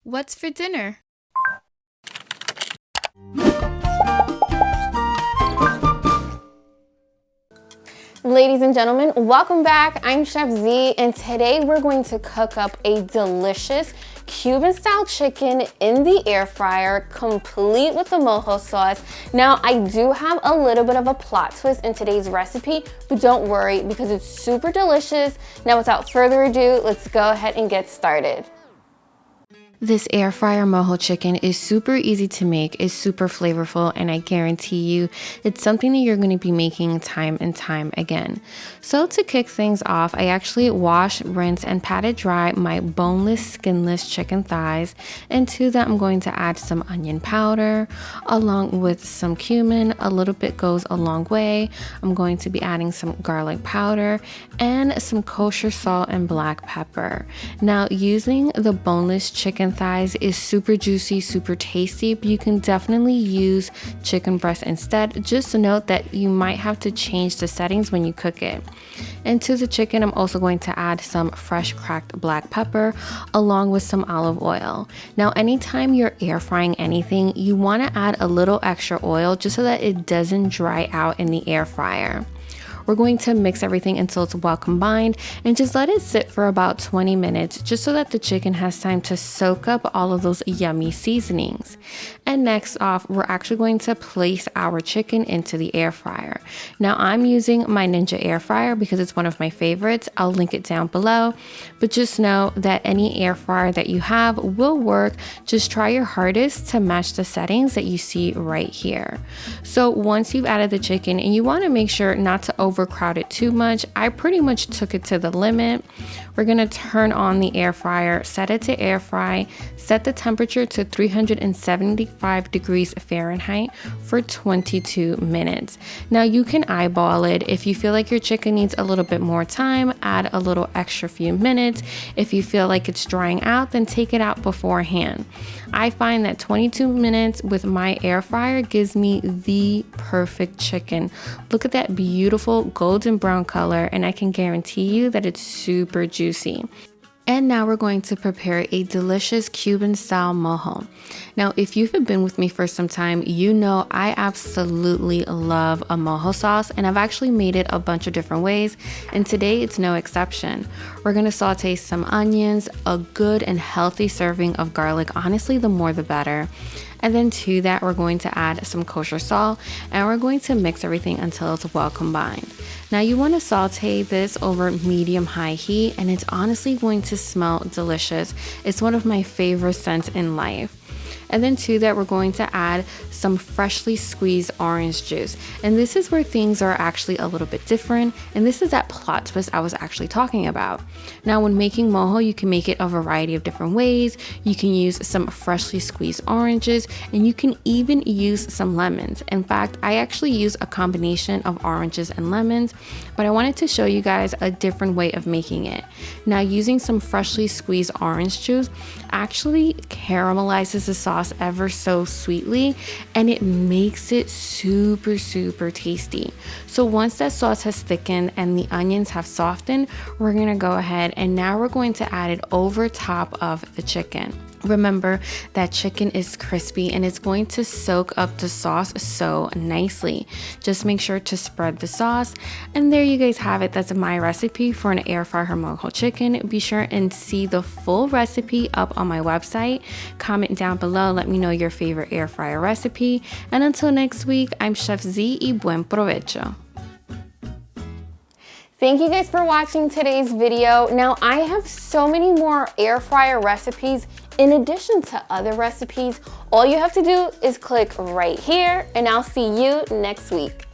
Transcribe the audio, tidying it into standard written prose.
What's for dinner? Ladies and gentlemen, welcome back. I'm Chef Z, and today we're going to cook up a delicious Cuban style chicken in the air fryer, complete with the mojo sauce. Now, I do have a little bit of a plot twist in today's recipe, but don't worry because it's super delicious. Now, without further ado, let's go ahead and get started. This air fryer mojo chicken is super easy to make, is super flavorful, and I guarantee you it's something that you're going to be making time and time again. So to kick things off, I actually wash, rinse, and patted dry my boneless, skinless chicken thighs, and to that I'm going to add some onion powder along with some cumin. A little bit goes a long way. I'm going to be adding some garlic powder and some kosher salt and black pepper. Now, using the boneless chicken thighs is super juicy, super tasty, but you can definitely use chicken breast instead. Just note that you might have to change the settings when you cook it. And to the chicken, I'm also going to add some fresh cracked black pepper along with some olive oil. Now, anytime you're air frying anything, you want to add a little extra oil just so that it doesn't dry out in the air fryer. We're going to mix everything until it's well combined and just let it sit for about 20 minutes just so that the chicken has time to soak up all of those yummy seasonings. And next off, we're actually going to place our chicken into the air fryer. Now, I'm using my Ninja air fryer because it's one of my favorites. I'll link it down below, but just know that any air fryer that you have will work. Just try your hardest to match the settings that you see right here. So once you've added the chicken, and you want to make sure not to overcrowd it too much, I pretty much took it to the limit. We're going to turn on the air fryer, set it to air fry, set the temperature to 375 degrees Fahrenheit for 22 minutes. Now, you can eyeball it. If you feel like your chicken needs a little bit more time, add a little extra few minutes. If you feel like it's drying out, then take it out beforehand. I find that 22 minutes with my air fryer gives me the perfect chicken. Look at that beautiful golden brown color, and I can guarantee you that it's super juicy. And now we're going to prepare a delicious Cuban style mojo. Now, if you've been with me for some time, you know I absolutely love a mojo sauce, and I've actually made it a bunch of different ways, and today it's no exception. We're going to saute some onions, a good and healthy serving of garlic. Honestly, the more the better. And then to that, we're going to add some kosher salt, and we're going to mix everything until it's well combined. Now, you want to saute this over medium-high heat, and it's honestly going to smell delicious. It's one of my favorite scents in life. And then to that, we're going to add some freshly squeezed orange juice. And this is where things are actually a little bit different. And this is that plot twist I was actually talking about. Now, when making mojo, you can make it a variety of different ways. You can use some freshly squeezed oranges, and you can even use some lemons. In fact, I actually use a combination of oranges and lemons, but I wanted to show you guys a different way of making it. Now, using some freshly squeezed orange juice actually caramelizes the sauce ever so sweetly, and it makes it super tasty. So once that sauce has thickened and the onions have softened, we're gonna go ahead and now we're going to add it over top of the chicken. Remember that chicken is crispy and it's going to soak up the sauce so nicely. Just make sure to spread the sauce, and there you guys have it. That's my recipe for an air fryer mojo chicken. Be sure and see the full recipe up on my website. Comment down below, let me know your favorite air fryer recipe, and until next week, I'm Chef Z y buen provecho. Thank you guys for watching today's video. Now, I have so many more air fryer recipes in addition to other recipes. All you have to do is click right here, and I'll see you next week.